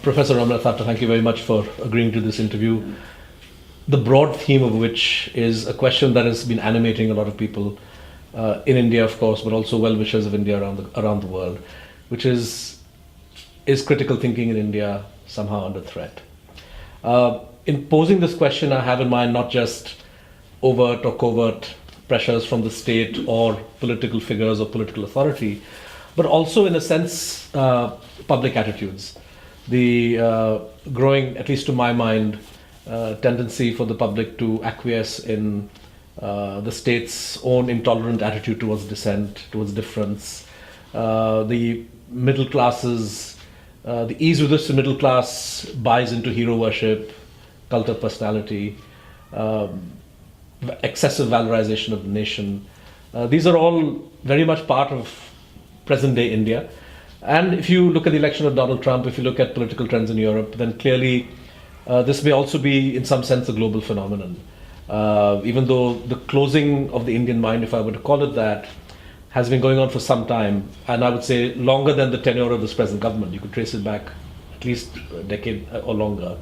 Professor Ramnath, thank you very much for agreeing to this interview. The broad theme of which is a question that has been animating a lot of people in India, of course, but also well-wishers of India around the world, which is critical thinking in India somehow under threat? In posing this question, I have in mind not just overt or covert pressures from the state or political figures or political authority, but also, in a sense, public attitudes. The growing, at least to my mind, tendency for the public to acquiesce in the state's own intolerant attitude towards dissent, towards difference. The middle classes, the ease with which the middle class buys into hero worship, cult of personality, excessive valorization of the nation. These are all very much part of present-day India. And if you look at the election of Donald Trump, if you look at political trends in Europe, then clearly this may also be, in some sense, a global phenomenon. Even though the closing of the Indian mind, if I were to call it that, has been going on for some time, and I would say longer than the tenure of this present government. You could trace it back at least a decade or longer.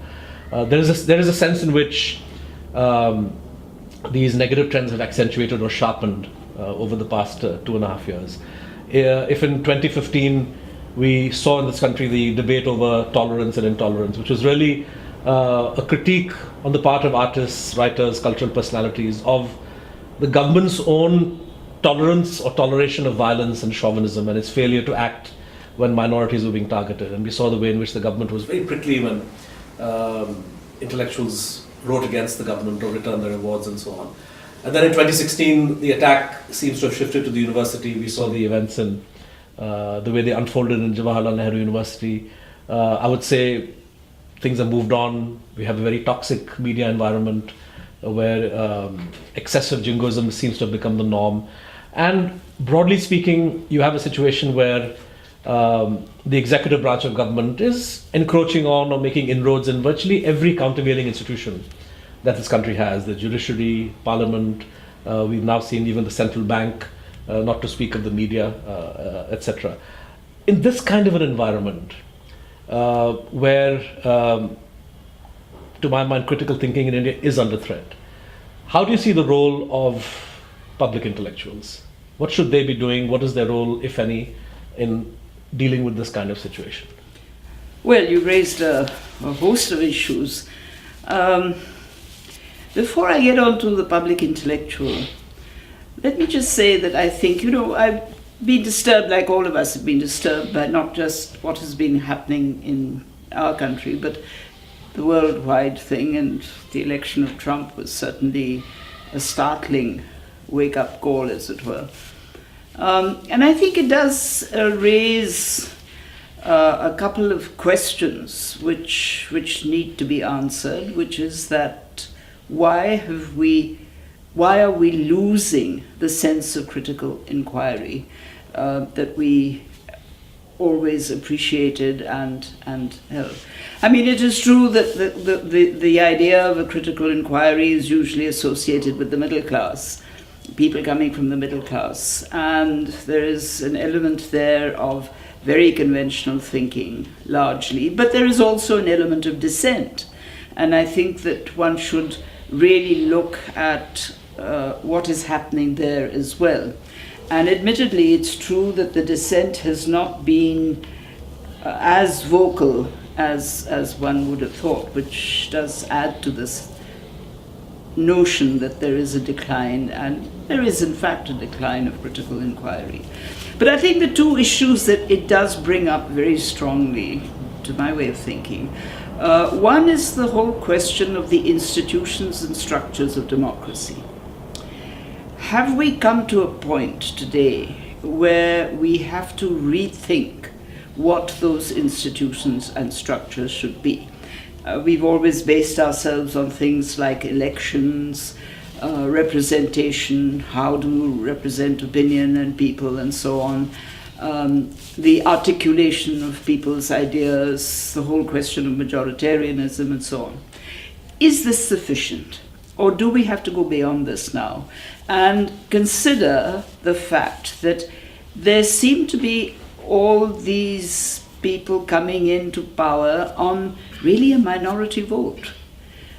There is a sense in which these negative trends have accentuated or sharpened over the past 2.5 years. If in 2015 we saw in this country the debate over tolerance and intolerance, which was really a critique on the part of artists, writers, cultural personalities of the government's own tolerance or toleration of violence and chauvinism and its failure to act when minorities were being targeted. And we saw the way in which the government was very prickly when intellectuals wrote against the government or returned their awards and so on. And then in 2016, the attack seems to have shifted to the university. We saw the events in the way they unfolded in Jawaharlal Nehru University. I would say things have moved on. We have a very toxic media environment where excessive jingoism seems to have become the norm. And broadly speaking, you have a situation where the executive branch of government is encroaching on or making inroads in virtually every countervailing institution that this country has, the judiciary, parliament, we've now seen even the central bank, not to speak of the media, etc. In this kind of an environment, where, to my mind, critical thinking in India is under threat, how do you see the role of public intellectuals? What should they be doing? What is their role, if any, in dealing with this kind of situation? Well, you raised a host of issues. Before I get on to the public intellectual, let me just say that I think, I've been disturbed, like all of us have been disturbed, by not just what has been happening in our country, but the worldwide thing, and the election of Trump was certainly a startling wake-up call, as it were. And I think it does raise a couple of questions which need to be answered, which is that why are we losing the sense of critical inquiry that we always appreciated and held? I mean, it is true that the idea of a critical inquiry is usually associated with the middle class, people coming from the middle class, and there is an element there of very conventional thinking, largely, but there is also an element of dissent. And I think that one should really look at what is happening there as well. And admittedly, it's true that the dissent has not been as vocal as one would have thought, which does add to this notion that there is a decline, and there is in fact a decline of critical inquiry. But I think the two issues that it does bring up very strongly, to my way of thinking, one is the whole question of the institutions and structures of democracy. Have we come to a point today where we have to rethink what those institutions and structures should be? We've always based ourselves on things like elections, representation, how to represent opinion and people and so on, the articulation of people's ideas, the whole question of majoritarianism and so on. Is this sufficient? Or do we have to go beyond this now and consider the fact that there seem to be all these people coming into power on really a minority vote.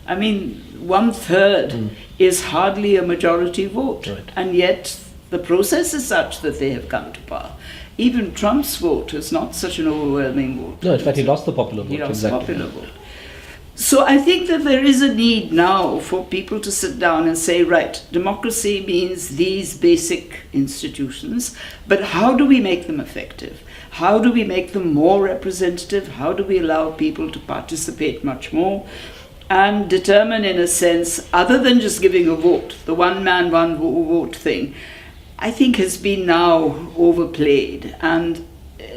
I mean, 1/3 is hardly a majority vote, Right. and yet the process is such that they have come to power. Even Trump's vote is not such an overwhelming vote. No, in fact, he lost the popular vote. He lost exactly. popular vote. So I think that there is a need now for people to sit down and say, right, democracy means these basic institutions, but how do we make them effective? How do we make them more representative? How do we allow people to participate much more? And determine, in a sense, other than just giving a vote, the one man, one vote thing, I think has been now overplayed. And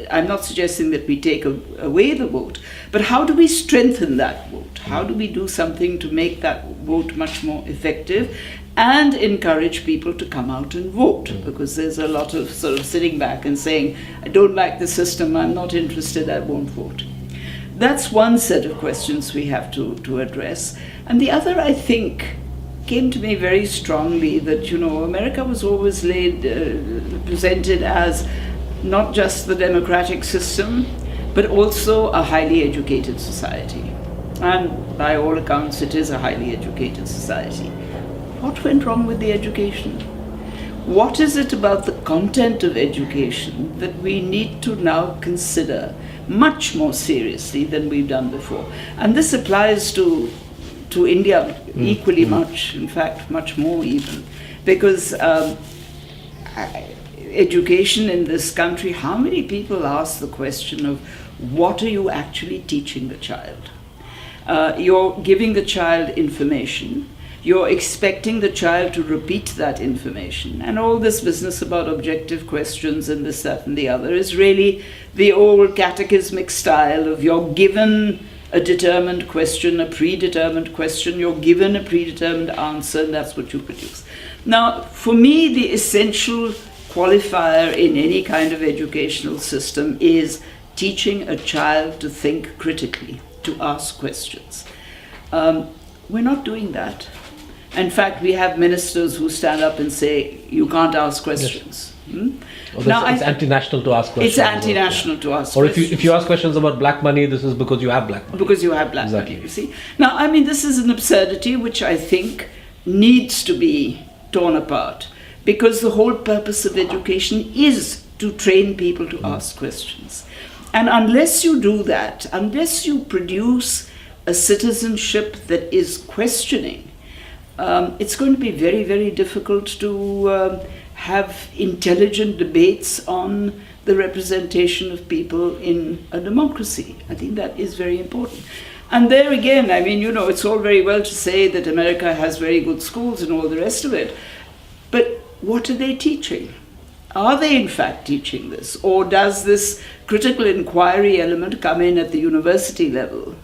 I'm not suggesting that we take away the vote, but how do we strengthen that vote? How do we do something to make that vote much more effective and encourage people to come out and vote? Because there's a lot of sort of sitting back and saying, I don't like the system, I'm not interested, I won't vote. That's one set of questions we have to address. And the other, I think, came to me very strongly that, you know, America was always presented as not just the democratic system, but also a highly educated society. And by all accounts, it is a highly educated society. What went wrong with the education? What is it about the content of education that we need to now consider much more seriously than we've done before? And this applies to India equally much, in fact, much more even, because education in this country, how many people ask the question of what are you actually teaching the child? You're giving the child information, you're expecting the child to repeat that information, and all this business about objective questions and this, that and the other is really the old catechismic style of you're given a determined question, a predetermined question, you're given a predetermined answer, and that's what you produce. Now, for me, the essential qualifier in any kind of educational system is teaching a child to think critically, to ask questions. We're not doing that. In fact, we have ministers who stand up and say, you can't ask questions. Yes. Now, it's anti-national to ask questions. It's anti-national to ask or questions. Or if you ask questions about black money, this is because you have black money. Because you have black Exactly. money, you see. Now, I mean, this is an absurdity which I think needs to be torn apart, because the whole purpose of education is to train people to ask questions. And unless you do that, unless you produce a citizenship that is questioning, it's going to be very, very difficult to have intelligent debates on the representation of people in a democracy. I think that is very important. And there again, I mean, you know, it's all very well to say that America has very good schools and all the rest of it, but what are they teaching? Are they in fact teaching this? Or does this critical inquiry element come in at the university level?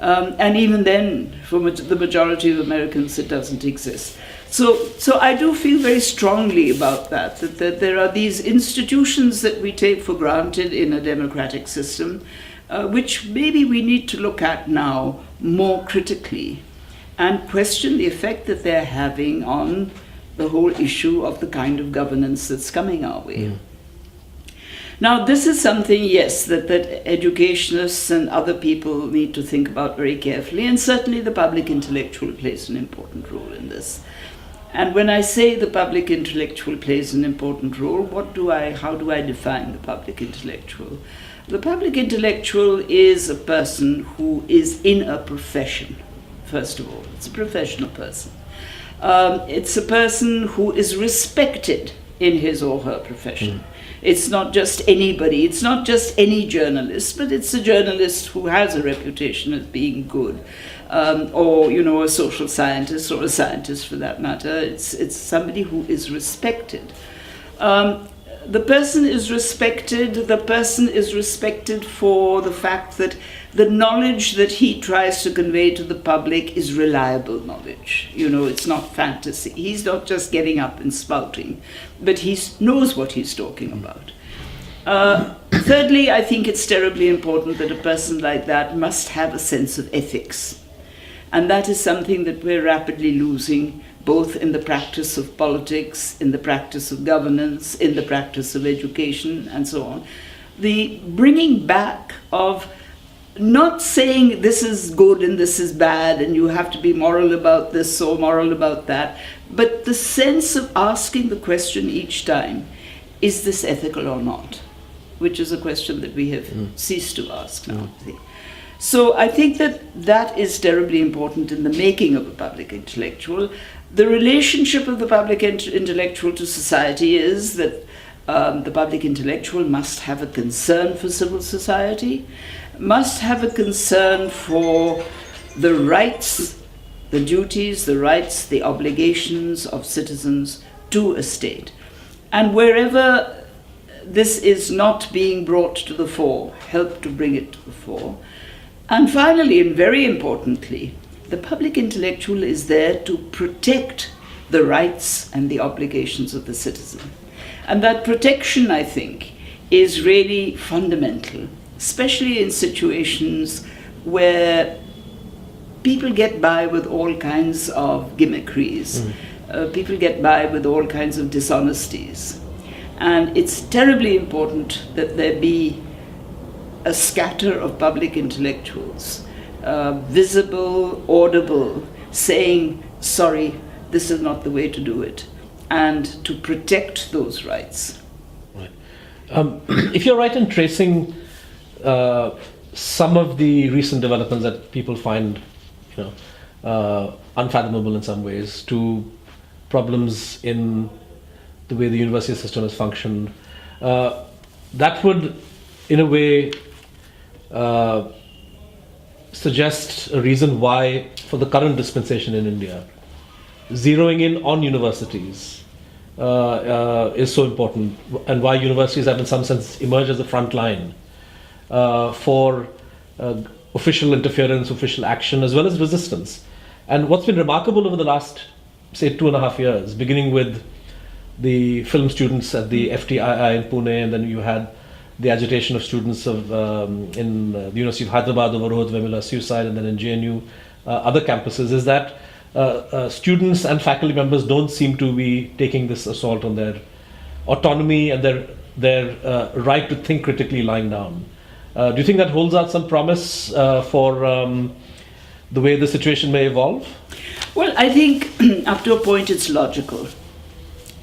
And even then, for the majority of Americans, it doesn't exist. So I do feel very strongly about that there are these institutions that we take for granted in a democratic system, which maybe we need to look at now more critically and question the effect that they're having on the whole issue of the kind of governance that's coming our way. Now, this is something, yes, that educationists and other people need to think about very carefully, and certainly the public intellectual plays an important role in this. And when I say the public intellectual plays an important role, how do I define the public intellectual? The public intellectual is a person who is in a profession, first of all. It's a professional person. It's a person who is respected in his or her profession. It's not just anybody, it's not just any journalist, but it's a journalist who has a reputation as being good, or, you know, a social scientist, or a scientist for that matter. It's somebody who is respected. The person is respected for the fact that the knowledge that he tries to convey to the public is reliable knowledge. You know, it's not fantasy. He's not just getting up and spouting, but he knows what he's talking about. Thirdly, I think it's terribly important that a person like that must have a sense of ethics. And that is something that we're rapidly losing, both in the practice of politics, in the practice of governance, in the practice of education, and so on. the bringing back of not saying this is good and this is bad and you have to be moral about this or moral about that, but the sense of asking the question each time, is this ethical or not? Which is a question that we have ceased to ask now. So I think that that is terribly important in the making of a public intellectual. The relationship of the public intellectual to society is that the public intellectual must have a concern for civil society, must have a concern for the rights, the duties, the rights, the obligations of citizens to a state. And wherever this is not being brought to the fore, help to bring it to the fore. And finally, and very importantly, the public intellectual is there to protect the rights and the obligations of the citizen. And that protection, I think, is really fundamental, especially in situations where people get by with all kinds of gimmickries. People get by with all kinds of dishonesties. And it's terribly important that there be a scatter of public intellectuals, visible, audible, saying, sorry, this is not the way to do it, and to protect those rights. Right. If you're right in tracing some of the recent developments that people find, unfathomable in some ways, to problems in the way the university system has functioned, that would, in a way, suggest a reason why, for the current dispensation in India, zeroing in on universities is so important, and why universities have in some sense emerged as a front line for official interference, official action, as well as resistance. And what's been remarkable over the last, say, 2.5 years, beginning with the film students at the FTII in Pune, and then you had the agitation of students in the University of Hyderabad over Rohit Vemula's suicide, and then in JNU, other campuses, is that students and faculty members don't seem to be taking this assault on their autonomy and their right to think critically lying down. Do you think that holds out some promise for the way the situation may evolve? Well, I think up to a point it's logical.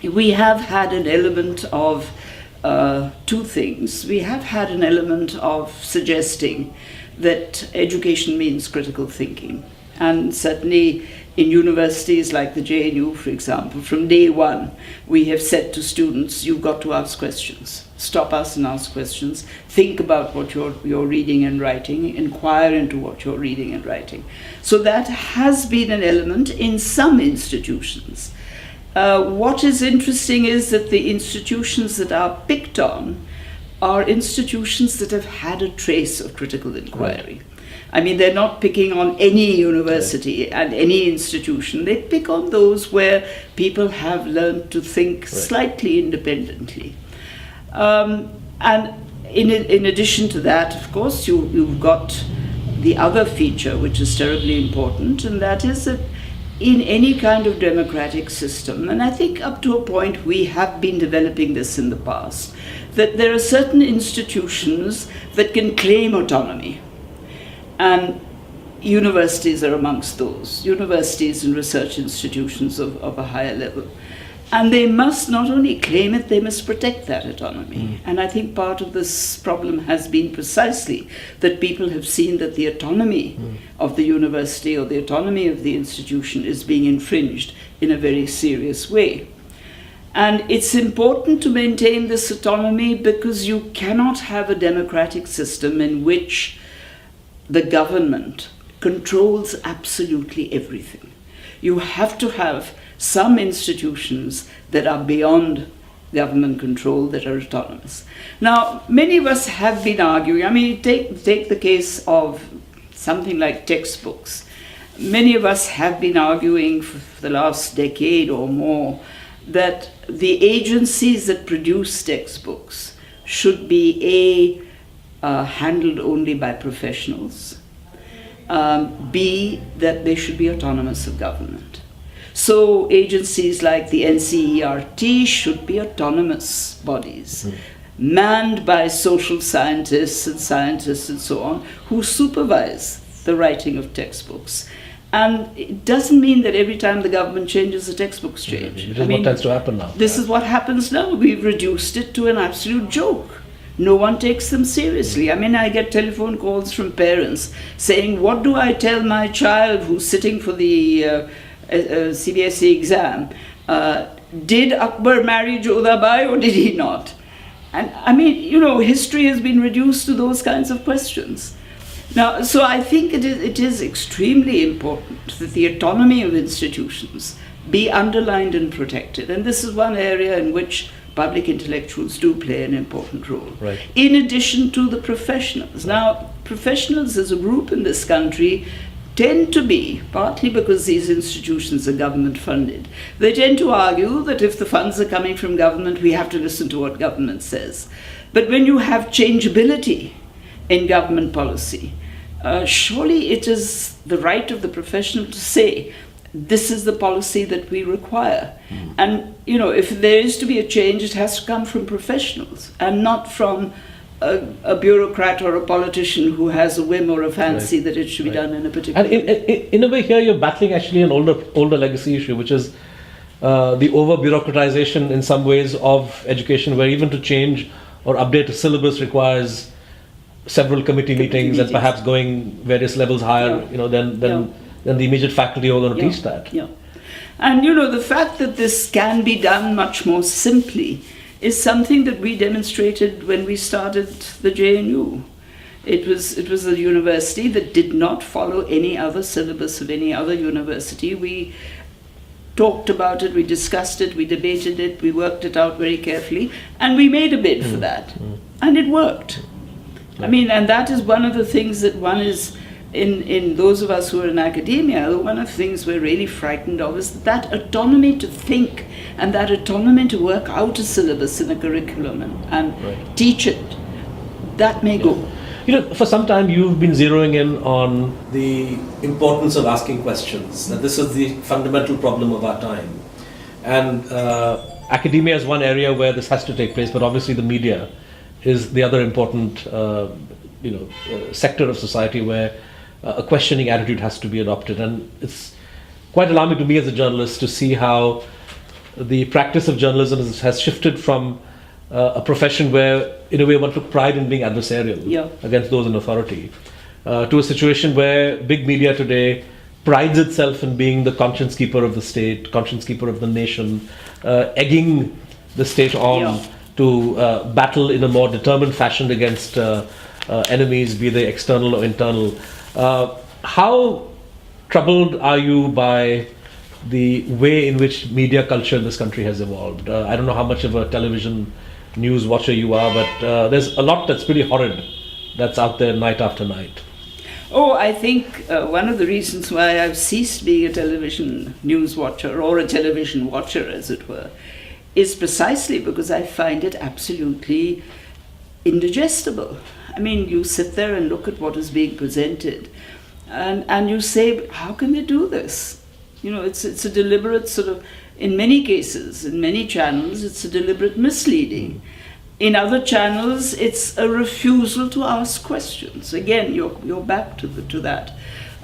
We have had an element of two things. We have had an element of suggesting that education means critical thinking. And certainly in universities like the JNU, for example, from day one, we have said to students, you've got to ask questions. Stop us and ask questions. Think about what you're reading and writing. Inquire into what you're reading and writing. So that has been an element in some institutions. What is interesting is that the institutions that are picked on are institutions that have had a trace of critical inquiry. Right. I mean, they're not picking on any university and any institution. They pick on those where people have learned to think slightly independently. And in addition to that, of course, you've got the other feature, which is terribly important, and that is that in any kind of democratic system, and I think up to a point we have been developing this in the past, that there are certain institutions that can claim autonomy. And universities are amongst those, universities and research institutions of a higher level. And they must not only claim it, they must protect that autonomy. And I think part of this problem has been precisely that people have seen that the autonomy of the university or the autonomy of the institution is being infringed in a very serious way. And it's important to maintain this autonomy because you cannot have a democratic system in which the government controls absolutely everything. You have to have some institutions that are beyond government control, that are autonomous. Now, many of us have been arguing, I mean, take the case of something like textbooks. Many of us have been arguing for the last decade or more that the agencies that produce textbooks should be handled only by professionals, B, that they should be autonomous of government. So agencies like the NCERT should be autonomous bodies. manned by social scientists and so on, who supervise the writing of textbooks. And it doesn't mean that every time the government changes, the textbooks change. Which is what tends to happen now. This is what happens now. We've reduced it to an absolute joke. No one takes them seriously. I mean, I get telephone calls from parents saying, what do I tell my child who's sitting for the CBSE exam? Did Akbar marry Jodhabai or did he not? And I mean, you know, history has been reduced to those kinds of questions. Now, so I think it is extremely important that the autonomy of institutions be underlined and protected. And this is one area in which public intellectuals do play an important role. Right. In addition to the professionals. Now, professionals as a group in this country tend to be, partly because these institutions are government funded, they tend to argue that if the funds are coming from government, we have to listen to what government says. But when you have changeability in government policy, surely it is the right of the professional to say, this is the policy that we require. And, you know, if there is to be a change, it has to come from professionals and not from a bureaucrat or a politician who has a whim or a fancy that it should be done in a particular way. And in a way here you're battling actually an older legacy issue, which is the over-bureaucratization in some ways of education, where even to change or update a syllabus requires several committee meetings and perhaps going various levels higher, you know, than the immediate faculty who are going to teach that. Yeah. And, you know, the fact that this can be done much more simply is something that we demonstrated when we started the JNU. It was a university that did not follow any other syllabus of any other university. We talked about it, we discussed it, we debated it, we worked it out very carefully, and we made a bid for that. And it worked. I mean, and that is one of the things that one is, in those of us who are in academia, one of the things we're really frightened of is that autonomy to think and that autonomy to work out a syllabus in a curriculum and teach it, that may go. You know, for some time you've been zeroing in on the importance of asking questions, that this is the fundamental problem of our time. And academia is one area where this has to take place, but obviously the media is the other important sector of society where a questioning attitude has to be adopted. And it's quite alarming to me as a journalist to see how the practice of journalism has shifted from a profession where, in a way, one took pride in being adversarial against those in authority, to a situation where big media today prides itself in being the conscience keeper of the state, conscience keeper of the nation, egging the state on to battle in a more determined fashion against enemies, be they external or internal. How troubled are you by the way in which media culture in this country has evolved? I don't know how much of a television news watcher you are, but there's a lot that's pretty horrid that's out there night after night. Oh, I think one of the reasons why I've ceased being a television news watcher, or a television watcher as it were, is precisely because I find it absolutely indigestible. I mean, you sit there and look at what is being presented and you say, how can they do this? You know, it's a deliberate sort of, in many cases, in many channels, it's a deliberate misleading. In other channels, it's a refusal to ask questions. Again, you're back to that.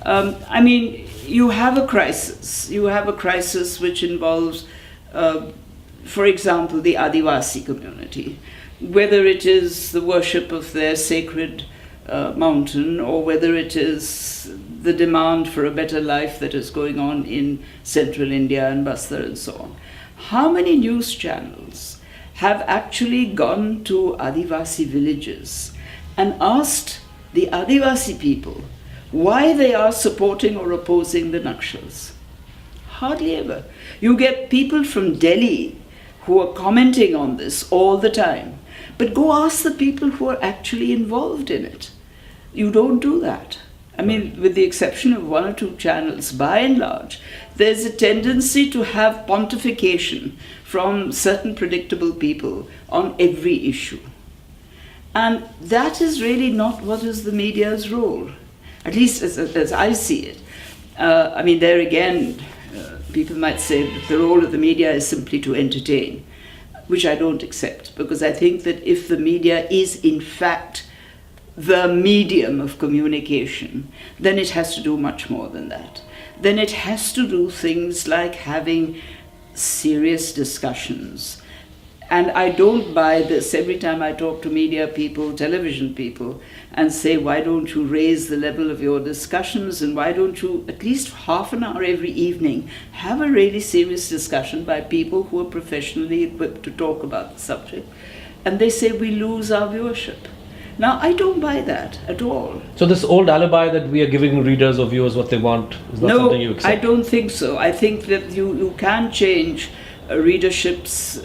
I mean, you have a crisis. You have a crisis which involves, for example, the Adivasi community, whether it is the worship of their sacred mountain or whether it is the demand for a better life that is going on in central India and Bastar and so on. How many news channels have actually gone to Adivasi villages and asked the Adivasi people why they are supporting or opposing the Nakshals? Hardly ever. You get people from Delhi who are commenting on this all the time, but go ask the people who are actually involved in it. You don't do that. I mean, with the exception of one or two channels, by and large, there's a tendency to have pontification from certain predictable people on every issue. And that is really not what is the media's role, at least as I see it. I mean, there again, people might say that the role of the media is simply to entertain. which I don't accept, because I think that if the media is in fact the medium of communication, then it has to do much more than that. Then it has to do things like having serious discussions. And I don't buy this every time I talk to media people, television people, and say, why don't you raise the level of your discussions, and why don't you, at least half an hour every evening, have a really serious discussion by people who are professionally equipped to talk about the subject. And they say we lose our viewership. Now, I don't buy that at all. So this old alibi that we are giving readers or viewers what they want is not something you accept? No, I don't think so. I think that you can change readership's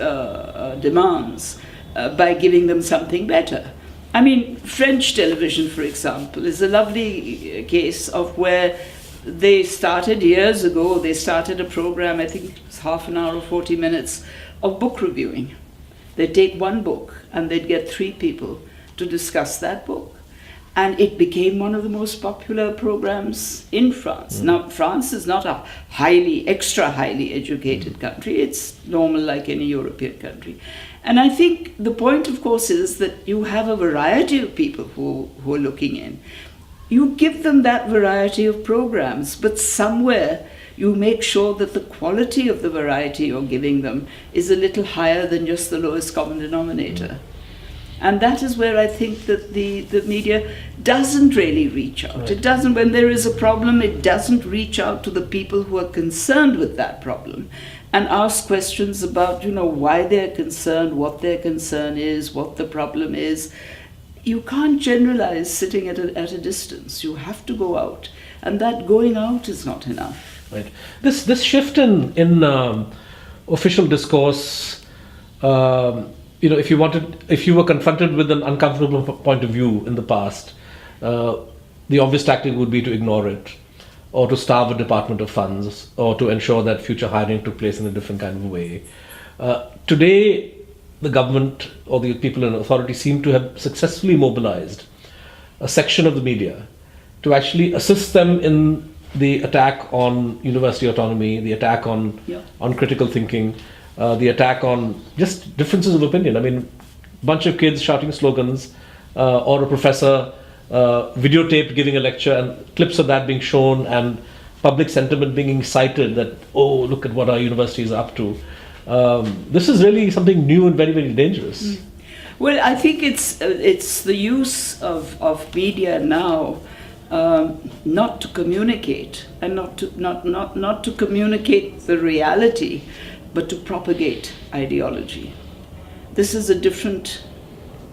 demands by giving them something better. I mean, French television, for example, is a lovely case of where they started years ago, they started a program, I think it was half an hour or 40 minutes, of book reviewing. They'd take one book and they'd get 3 people to discuss that book. And it became one of the most popular programs in France. Now, France is not a extra highly educated country. It's normal like any European country. And I think the point, of course, is that you have a variety of people who are looking in. You give them that variety of programs, but somewhere you make sure that the quality of the variety you're giving them is a little higher than just the lowest common denominator. And that is where I think that the media doesn't really reach out. Right. It doesn't, when there is a problem, it doesn't reach out to the people who are concerned with that problem and ask questions about, why they're concerned, what their concern is, what the problem is. You can't generalize sitting at a distance. You have to go out. And that going out is not enough. Right. This shift in official discourse, if you were confronted with an uncomfortable point of view in the past, the obvious tactic would be to ignore it, or to starve a department of funds, or to ensure that future hiring took place in a different kind of way. Today, the government or the people in authority seem to have successfully mobilized a section of the media to actually assist them in the attack on university autonomy, the attack on critical thinking, the attack on just differences of opinion. I mean, a bunch of kids shouting slogans, or a professor videotaped giving a lecture and clips of that being shown, and public sentiment being incited that, oh, look at what our universities are up to. This is really something new and very, very dangerous. Well, I think it's the use of media now not to communicate, and not to communicate the reality, but to propagate ideology. This is a different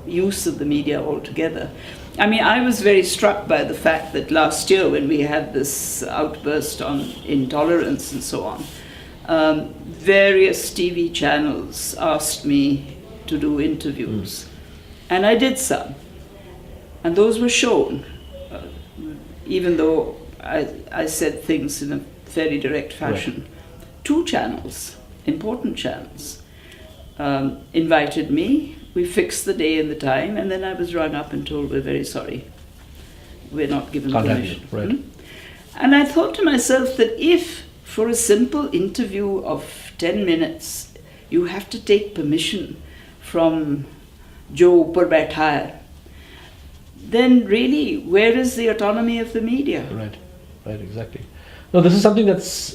use of the media altogether. I mean, I was very struck by the fact that last year, when we had this outburst on intolerance and so on, various TV channels asked me to do interviews. And I did some. And those were shown, even though I said things in a very direct fashion. Right. 2 channels, important channels, invited me. We fixed the day and the time, and then I was rung up and told, we're very sorry. We're not given permission. Right. And I thought to myself that if, for a simple interview of 10 minutes, you have to take permission from Jo Upar Baitha hai, then really, where is the autonomy of the media? Right, exactly. No, this is something that's,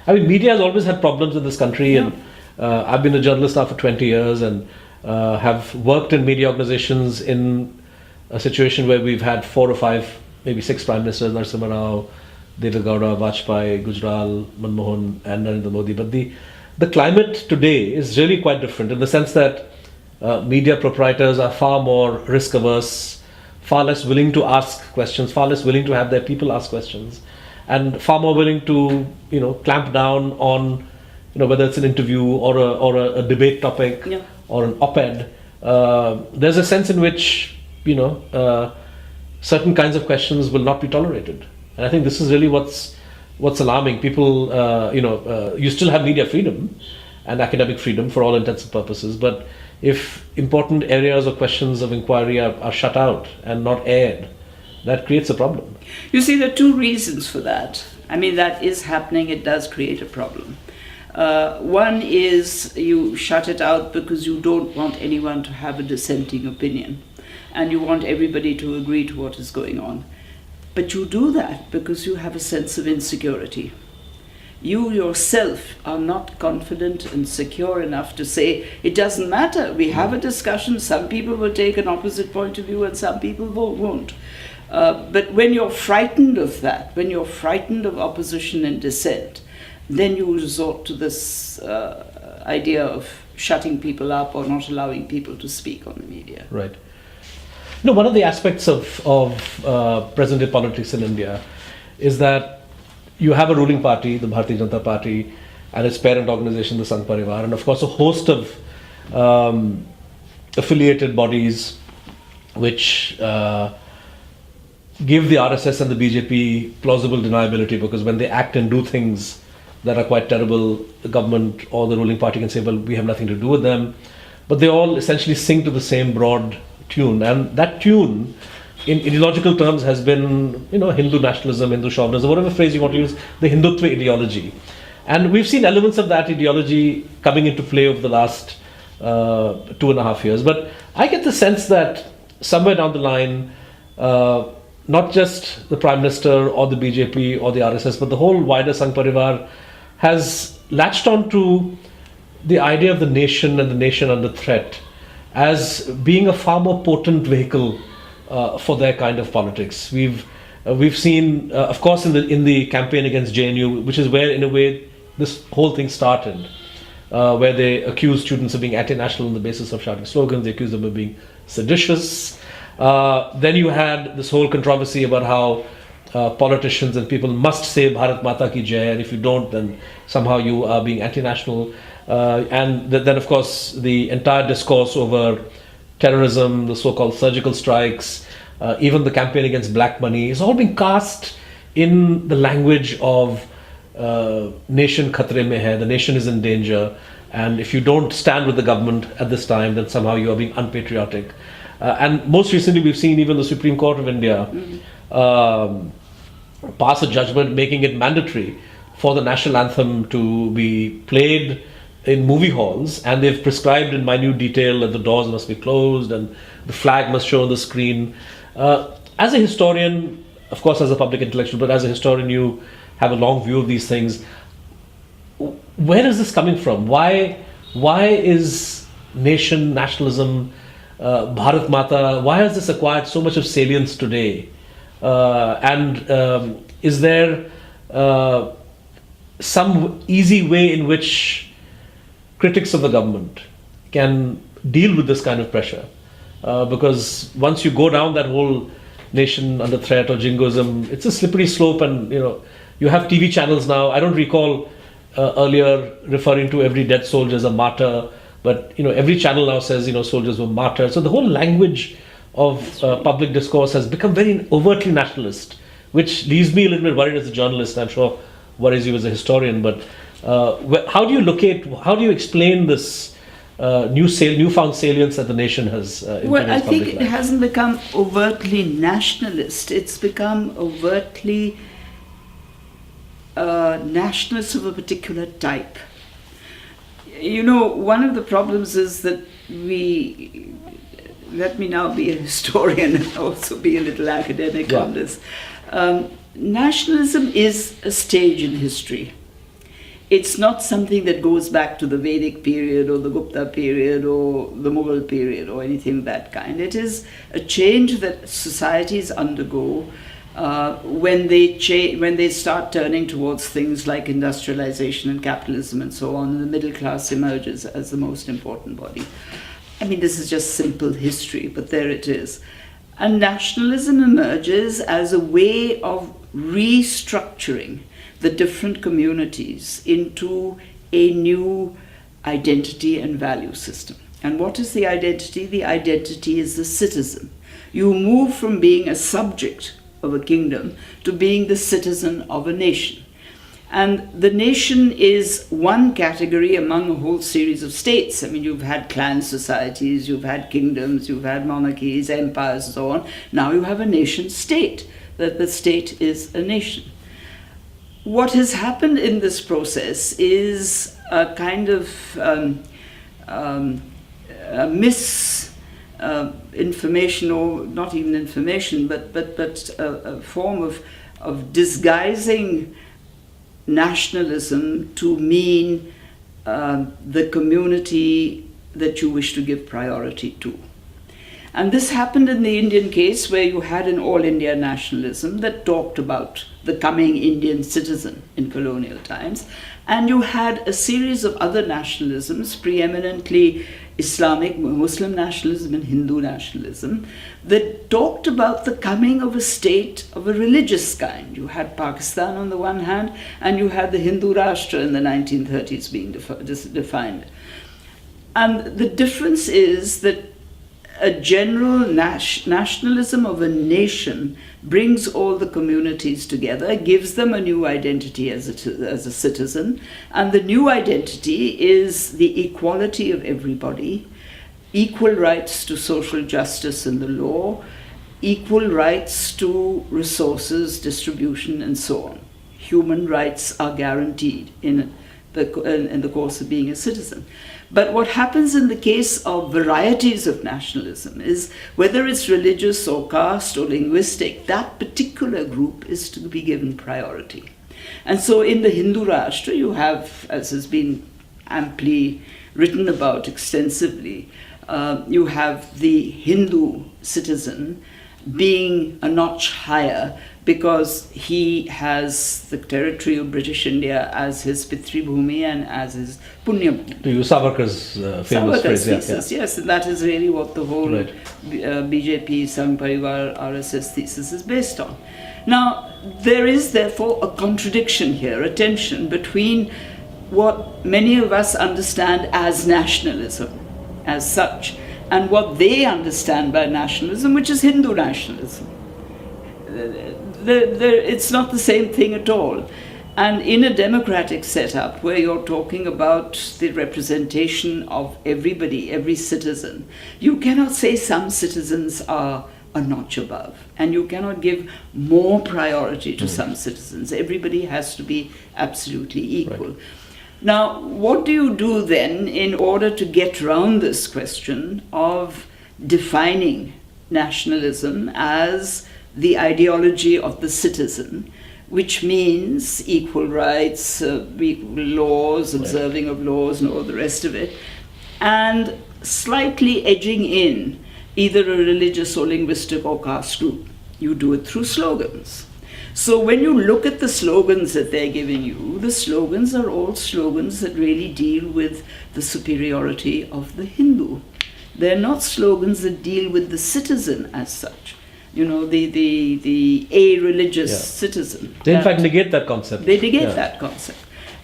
media has always had problems in this country, and I've been a journalist now for 20 years, and have worked in media organizations in a situation where we've had 4 or 5, maybe 6 prime ministers, Narasimha Rao, Deve Gowda, Vajpayee, Gujral, Manmohan, and Narendra Modi. But the climate today is really quite different, in the sense that media proprietors are far more risk averse, far less willing to ask questions, far less willing to have their people ask questions, and far more willing to clamp down on whether it's an interview or a debate topic or an op-ed. There's a sense in which certain kinds of questions will not be tolerated, and I think this is really what's alarming. People, you still have media freedom and academic freedom for all intents and purposes, but if important areas or questions of inquiry are shut out and not aired, that creates a problem. You see, there are 2 reasons for that. I mean, that is happening. It does create a problem. One is you shut it out because you don't want anyone to have a dissenting opinion, and you want everybody to agree to what is going on. But you do that because you have a sense of insecurity. You yourself are not confident and secure enough to say, it doesn't matter, we have a discussion, some people will take an opposite point of view and some people won't. But when you're frightened of that, when you're frightened of opposition and dissent, then you resort to this idea of shutting people up or not allowing people to speak on the media. Right. No, one of the aspects of present-day politics in India is that you have a ruling party, the Bharatiya Janata Party, and its parent organization, the Sangh Parivar, and of course a host of affiliated bodies which give the RSS and the BJP plausible deniability, because when they act and do things that are quite terrible, the government or the ruling party can say, well, we have nothing to do with them. But they all essentially sing to the same broad tune, and that tune in ideological terms has been, Hindu nationalism, Hindu chauvinism, whatever phrase you want to use, the Hindutva ideology. And we've seen elements of that ideology coming into play over the last 2.5 years. But I get the sense that somewhere down the line, not just the Prime Minister or the BJP or the RSS, but the whole wider Sangh Parivar has latched on to the idea of the nation and the nation under threat as being a far more potent vehicle for their kind of politics. We've seen, of course, in the campaign against JNU, which is where, in a way, this whole thing started, where they accused students of being anti-national on the basis of shouting slogans. They accused them of being seditious. Then you had this whole controversy about how politicians and people must say Bharat Mata ki Jai, and if you don't, then somehow you are being anti-national. And then, of course, the entire discourse over terrorism, the so-called surgical strikes, even the campaign against black money, is all being cast in the language of nation khatre mein hai, the nation is in danger, and if you don't stand with the government at this time, then somehow you are being unpatriotic. And most recently, we've seen even the Supreme Court of India pass a judgment making it mandatory for the national anthem to be played in movie halls, and they've prescribed in minute detail that the doors must be closed and the flag must show on the screen. As a historian, of course as a public intellectual, but as a historian you have a long view of these things. Where is this coming from? Why is nation, nationalism, Bharat Mata, why has this acquired so much of salience today? And is there some easy way in which critics of the government can deal with this kind of pressure? Because once you go down that whole nation under threat or jingoism, it's a slippery slope, and you have TV channels now. I don't recall earlier referring to every dead soldier as a martyr, but every channel now says soldiers were martyred. So the whole language of public discourse has become very overtly nationalist, which leaves me a little bit worried as a journalist. I'm sure worries you as a historian. But how do you explain this newfound salience that the nation has? Well, I think it hasn't become overtly nationalist. It's become overtly nationalist of a particular type. One of the problems is that let me now be a historian and also be a little academic on this. Nationalism is a stage in history. It's not something that goes back to the Vedic period or the Gupta period or the Mughal period or anything of that kind. It is a change that societies undergo when they start turning towards things like industrialization and capitalism and so on, and the middle class emerges as the most important body. I mean, this is just simple history, but there it is. And nationalism emerges as a way of restructuring the different communities into a new identity and value system. And what is the identity? The identity is the citizen. You move from being a subject of a kingdom to being the citizen of a nation. And the nation is one category among a whole series of states. I mean, you've had clan societies, you've had kingdoms, you've had monarchies, empires, and so on. Now you have a nation state, that the state is a nation. What has happened in this process is a kind of misinformation, or not even information, but a form of disguising nationalism to mean the community that you wish to give priority to. And this happened in the Indian case, where you had an all-India nationalism that talked about the coming Indian citizen in colonial times, and you had a series of other nationalisms, preeminently Islamic, Muslim nationalism and Hindu nationalism, that talked about the coming of a state of a religious kind. You had Pakistan on the one hand, and you had the Hindu Rashtra in the 1930s being defined. And the difference is that a general nationalism of a nation brings all the communities together, gives them a new identity as a citizen, and the new identity is the equality of everybody, equal rights to social justice and the law, equal rights to resources, distribution, and so on. Human rights are guaranteed in the course of being a citizen. But what happens in the case of varieties of nationalism is, whether it's religious or caste or linguistic, that particular group is to be given priority. And so in the Hindu Rashtra, you have, as has been amply written about extensively, you have the Hindu citizen being a notch higher because he has the territory of British India as his Pitri Bhumi and as his Punya Bhumi. To use Savarkar's famous phrase, thesis, yes, and that is really what the whole BJP, Sangh Parivar, RSS thesis is based on. Now, there is therefore a contradiction here, a tension between what many of us understand as nationalism, as such, and what they understand by nationalism, which is Hindu nationalism. It's not the same thing at all. And in a democratic setup where you're talking about the representation of everybody, every citizen, you cannot say some citizens are a notch above, and you cannot give more priority to some citizens. Everybody has to be absolutely equal. Right. Now, what do you do then in order to get around this question of defining nationalism as the ideology of the citizen, which means equal rights, equal laws, observing of laws, and all the rest of it, and slightly edging in either a religious or linguistic or caste group? You do it through slogans. So when you look at the slogans that they're giving you, the slogans are all slogans that really deal with the superiority of the Hindu. They're not slogans that deal with the citizen as such. You know, the a-religious citizen. They in fact negate that concept. They negate that concept.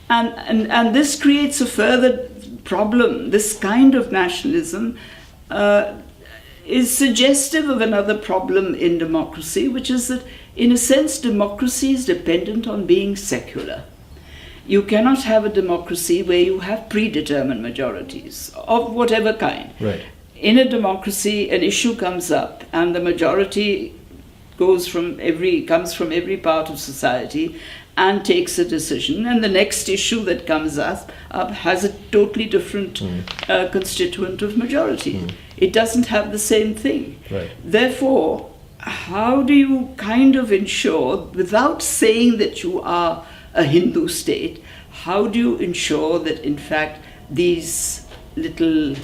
And this creates a further problem. This kind of nationalism is suggestive of another problem in democracy, which is that, in a sense, democracy is dependent on being secular. You cannot have a democracy where you have predetermined majorities of whatever kind. Right. In a democracy, an issue comes up, and the majority comes from every part of society and takes a decision, and the next issue that comes up has a totally different constituent of majority. It doesn't have the same thing. Right. Therefore, how do you kind of ensure, without saying that you are a Hindu state, how do you ensure that in fact these little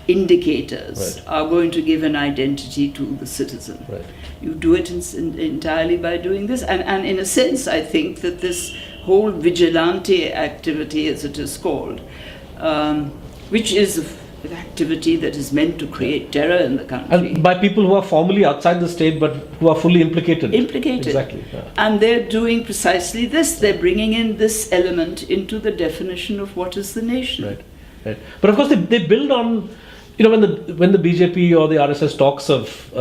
indicators are going to give an identity to the citizen? Right. You do it entirely by doing this. And in a sense, I think that this whole vigilante activity, as it is called, which is an activity that is meant to create terror in the country. And by people who are formally outside the state but who are fully implicated. Exactly. Yeah. And they're doing precisely this. They're bringing in this element into the definition of what is the nation. Right. Right. But of course they build on, you know, when the BJP or the RSS talks of,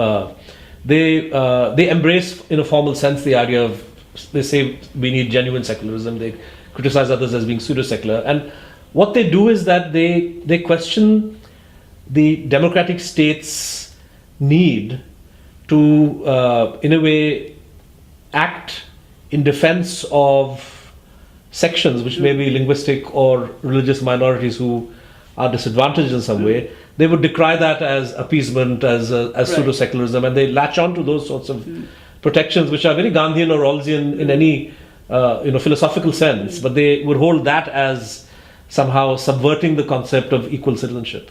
they embrace in a formal sense the idea of, they say we need genuine secularism. They criticize others as being pseudo-secular. And what they do is that they question the democratic state's need to, in a way, act in defense of sections, which may be linguistic or religious minorities who are disadvantaged in some way, they would decry that as appeasement, as pseudo-secularism, and they latch on to those sorts of protections, which are very Gandhian or Rawlsian in any philosophical sense, but they would hold that as somehow subverting the concept of equal citizenship.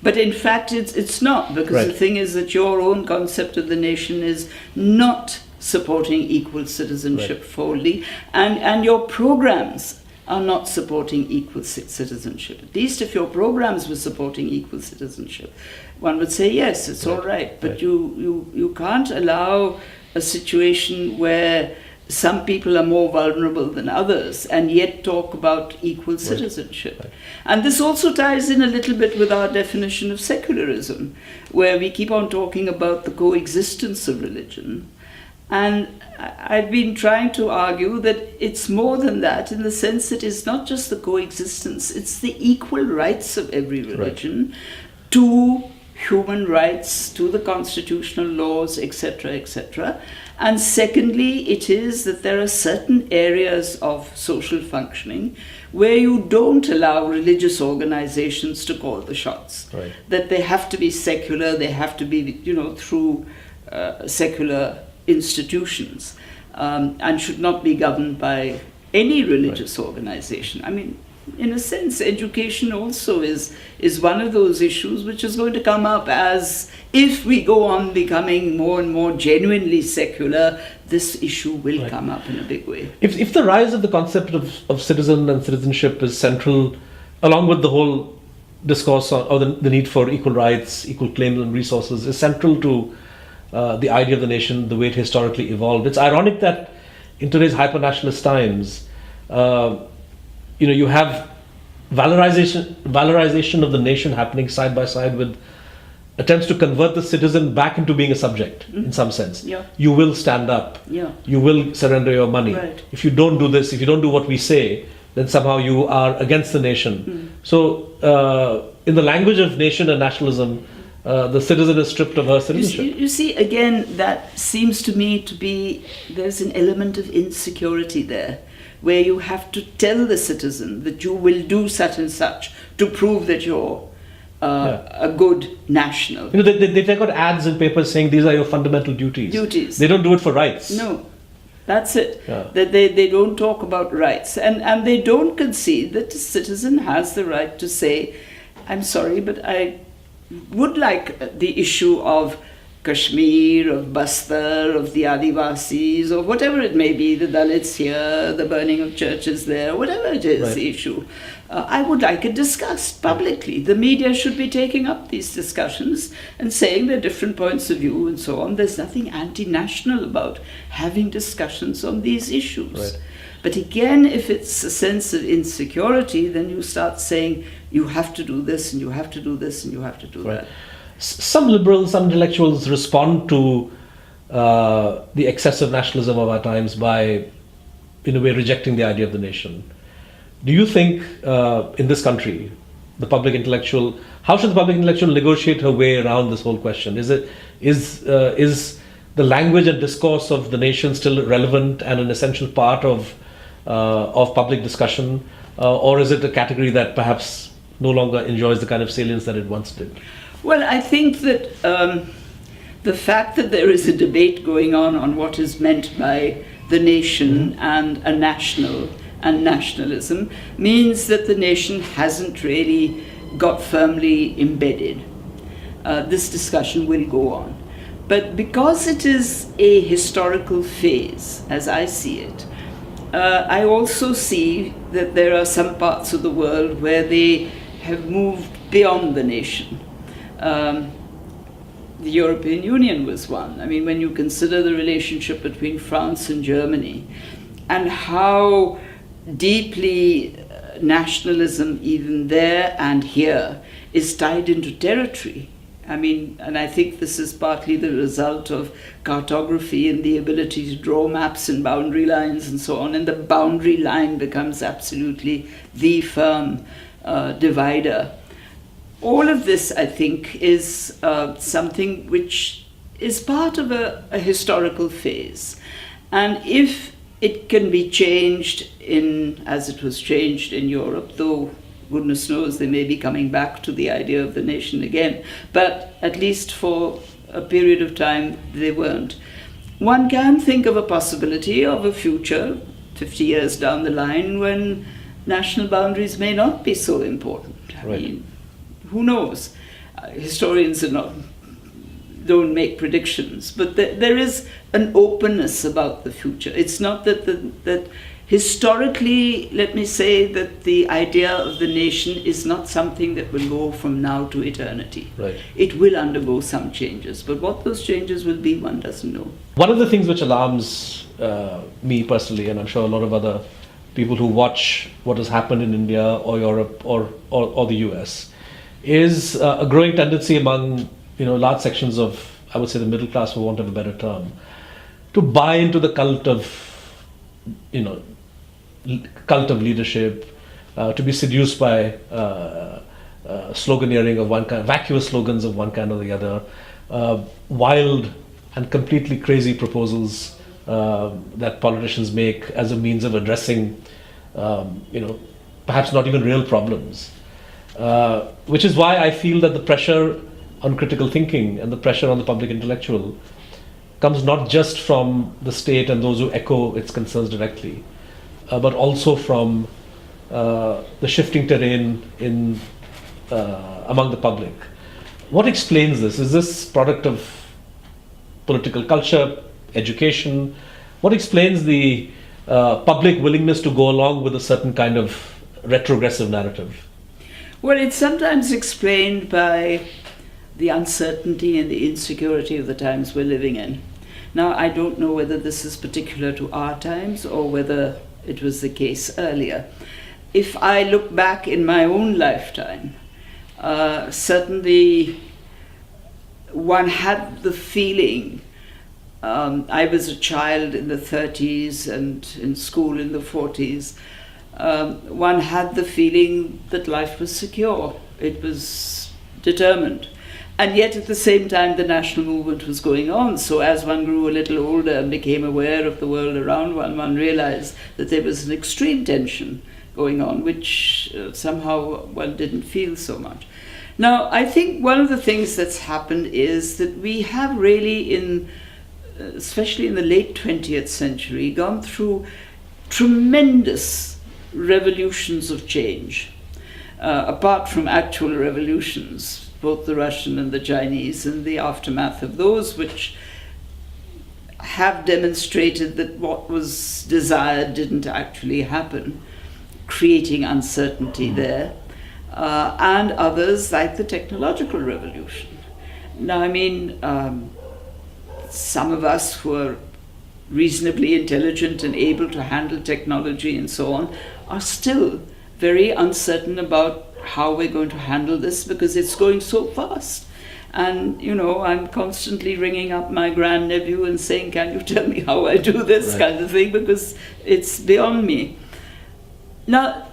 But in fact, it's not, because the thing is that your own concept of the nation is not supporting equal citizenship fully, and your programs are not supporting equal citizenship. At least if your programs were supporting equal citizenship, one would say, yes, it's all right, but you can't allow a situation where some people are more vulnerable than others and yet talk about equal citizenship. And this also ties in a little bit with our definition of secularism, where we keep on talking about the coexistence of religion. And I've been trying to argue that it's more than that, in the sense that it's not just the coexistence, it's the equal rights of every religion to human rights, to the constitutional laws, etc., etc. And secondly, it is that there are certain areas of social functioning where you don't allow religious organizations to call the shots. That they have to be secular, they have to be, through secular institutions, and should not be governed by any religious organization. I mean, in a sense, education also is one of those issues which is going to come up, as if we go on becoming more and more genuinely secular, this issue will come up in a big way. If the rise of the concept of citizen and citizenship is central, along with the whole discourse on the need for equal rights, equal claims and resources, is central to the idea of the nation, the way it historically evolved, it's ironic that in today's hyper-nationalist times, you have valorization of the nation happening side by side with attempts to convert the citizen back into being a subject, in some sense. You will stand up. You will surrender your money. If you don't do this, if you don't do what we say, then somehow you are against the nation. So, in the language of nation and nationalism, the citizen is stripped of her citizenship. You see, again, that seems to me to be, there's an element of insecurity there, where you have to tell the citizen that you will do such and such to prove that you're a good national. They take out ads in papers saying these are your fundamental duties. They don't do it for rights. No, that's it. That they don't talk about rights. And they don't concede that the citizen has the right to say, I'm sorry, but I would like the issue of Kashmir, of Bastar, of the Adivasis, or whatever it may be, the Dalits here, the burning of churches there, whatever it is, the issue. I would like it discussed publicly. The media should be taking up these discussions and saying their different points of view and so on. There's nothing anti-national about having discussions on these issues. But again, if it's a sense of insecurity, then you start saying, you have to do this, and you have to do this, and you have to do that. Some liberals, some intellectuals respond to the excessive nationalism of our times by, in a way, rejecting the idea of the nation. Do you think in this country, how should the public intellectual negotiate her way around this whole question? Is the language and discourse of the nation still relevant and an essential part of public discussion, or is it a category that perhaps no longer enjoys the kind of salience that it once did? Well, I think that the fact that there is a debate going on what is meant by the nation and a national and nationalism means that the nation hasn't really got firmly embedded. This discussion will go on. But because it is a historical phase, as I see it, I also see that there are some parts of the world where they have moved beyond the nation. The European Union was one. I mean, when you consider the relationship between France and Germany and how deeply nationalism, even there and here, is tied into territory. I mean, and I think this is partly the result of cartography and the ability to draw maps and boundary lines and so on, and the boundary line becomes absolutely the firm divider. All of this, I think, is something which is part of a historical phase. And if it can be changed as it was changed in Europe, though goodness knows they may be coming back to the idea of the nation again. But at least for a period of time, they weren't. One can think of a possibility of a future, 50 years down the line, when national boundaries may not be so important. I mean, who knows? Historians don't make predictions, but there is an openness about the future. It's not that historically, let me say that the idea of the nation is not something that will go from now to eternity. Right. It will undergo some changes, but what those changes will be, one doesn't know. One of the things which alarms me personally, and I'm sure a lot of other people who watch what has happened in India or Europe or the US, is a growing tendency among large sections of, I would say, the middle class, for want of a better term, to buy into the cult of leadership, to be seduced by sloganeering of one kind, vacuous slogans of one kind or the other, wild and completely crazy proposals that politicians make as a means of addressing, perhaps not even real problems. Which is why I feel that the pressure on critical thinking and the pressure on the public intellectual comes not just from the state and those who echo its concerns directly, but also from the shifting terrain among the public. What explains this? Is this product of political culture, education? What explains the public willingness to go along with a certain kind of retrogressive narrative? Well, it's sometimes explained by the uncertainty and the insecurity of the times we're living in. Now, I don't know whether this is particular to our times or whether it was the case earlier. If I look back in my own lifetime, certainly one had the feeling, I was a child in the 30s and in school in the 40s, one had the feeling that life was secure, it was determined. And yet at the same time the national movement was going on, so as one grew a little older and became aware of the world around one realized that there was an extreme tension going on, which somehow one didn't feel so much. Now, I think one of the things that's happened is that we have really, especially in the late 20th century, gone through tremendous revolutions of change, apart from actual revolutions, both the Russian and the Chinese, and the aftermath of those, which have demonstrated that what was desired didn't actually happen, creating uncertainty there, and others like the technological revolution. Now, I mean, some of us who are reasonably intelligent and able to handle technology and so on are still very uncertain about how we're going to handle this, because it's going so fast. And, I'm constantly ringing up my grandnephew and saying, can you tell me how I do this kind of thing, because it's beyond me. Now,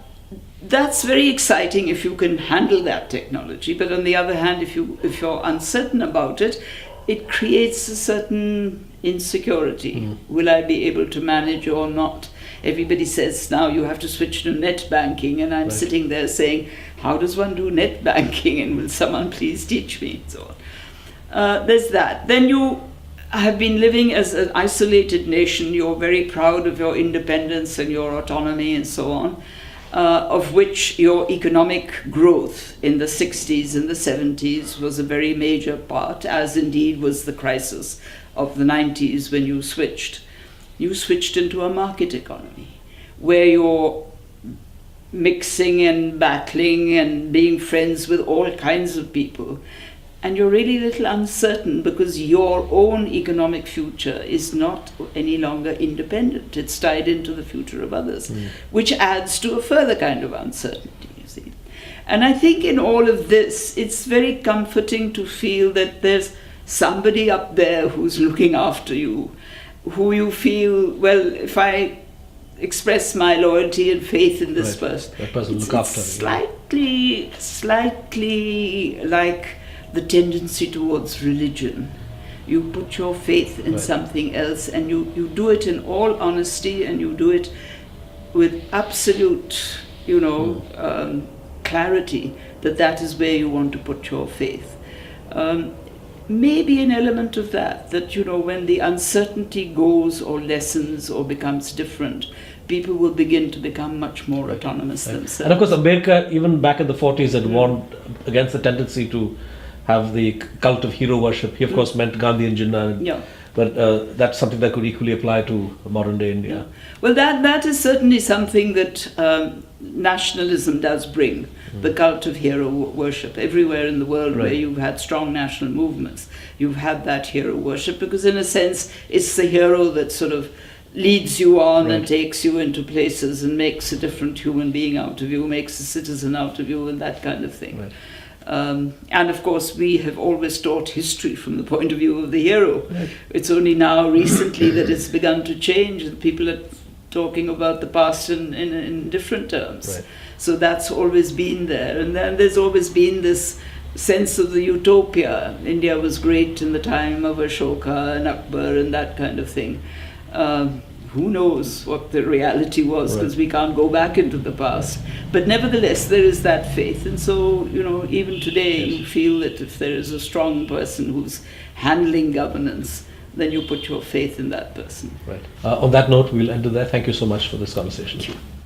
that's very exciting if you can handle that technology, but on the other hand, if you're uncertain about it, it creates a certain insecurity. Will I be able to manage or not? Everybody says now you have to switch to net banking, and I'm sitting there saying, how does one do net banking, and will someone please teach me, and so on. There's that. Then you have been living as an isolated nation. You're very proud of your independence and your autonomy and so on, of which your economic growth in the 60s and the 70s was a very major part, as indeed was the crisis of the 90s when you switched. You switched into a market economy where you're mixing and battling and being friends with all kinds of people. And you're really a little uncertain because your own economic future is not any longer independent. It's tied into the future of others, which adds to a further kind of uncertainty, you see. And I think in all of this, it's very comforting to feel that there's somebody up there who's looking after you, who you feel, well, if I express my loyalty and faith in this person, that person look after slightly like the tendency towards religion. You put your faith in Right. something else, and you do it in all honesty, and you do it with absolute, clarity that is where you want to put your faith. Maybe an element of that, when the uncertainty goes or lessens or becomes different, people will begin to become much more autonomous themselves. And of course, Ambedkar, even back in the 40s, had warned against the tendency to have the cult of hero worship. He, of course, meant Gandhi and Jinnah. Yeah. But that's something that could equally apply to modern day India. Well, that is certainly something that nationalism does bring, the cult of hero worship. Everywhere in the world where you've had strong national movements, you've had that hero worship, because in a sense it's the hero that sort of leads you on and takes you into places and makes a different human being out of you, makes a citizen out of you, and that kind of thing. Right. And of course, we have always taught history from the point of view of the hero. Right. It's only now recently that it's begun to change, and people are talking about the past in different terms. Right. So that's always been there. And then there's always been this sense of the utopia. India was great in the time of Ashoka and Akbar and that kind of thing. Who knows what the reality was, because we can't go back into the past. But nevertheless, there is that faith. And so, even today, you feel that if there is a strong person who's handling governance, then you put your faith in that person. Right. On that note, we'll end it there. Thank you so much for this conversation. Thank you.